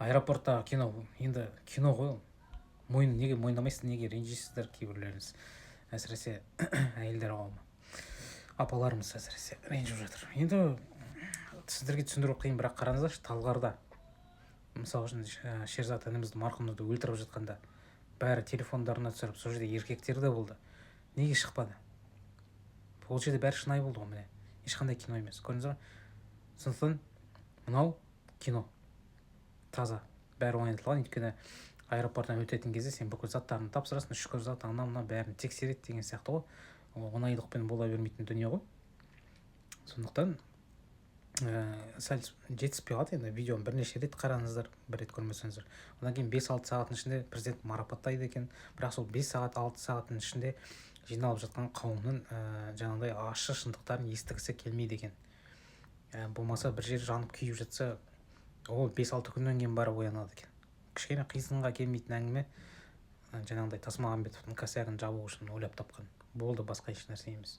аэропорттағы кино енді кино ғой ол. Неге мойындамайсыздар, неге ренжисіздер кейбіреулеріңіз, әсіресе әйелдер қауымы, апаларымыз әсіресе ренжіп жатыр. Енді сіздерге түсіндіру қиын, бірақ қараңыздаршы, Талғарда мысалы үшін Шерзат інімізді, марқұмды өлтіріп жатқанда бәрі телефондарына түсіріп, сол жерде еркектер де болды. Неге шықпады? Ол жерде бәрі шынайы болды ғой, міне. Ешқандай кино емес, көрдіңіз ба? Сондықтан мынау кино таза, бәрі ойнатылған. Өйткені аэропорттан өтетін кезде сен бүкіл заттарыңды тапсырасың, шүкір зат, ана бәрін тексереді деген сияқты ғой. Оңайлықпен бола бермейтін дүние ғой. Сондықтан сәл жетіспей қалады. Енді видеоны бірнеше рет қараңыздар, бір рет көрмесеңіздер. Одан кейін 5-6 сағаттың ішінде президент марапаттайды екен. Бірақ сол 5 сағат, 6 сағаттың ішінде жиналып жатқан қауымның жаңағыдай ащы шындықтарын естігісі келмейді екен. Болмаса бір жер жанып күйіп жатса, ол 5-6 күннен кейін барып оянады екен. Кішкене қисынға келмейтін әңгіме, жаңағыдай Тасмағамбетовтың косягын жабу үшін ойлап тапқан. Болды, басқа еш нәрсе емес.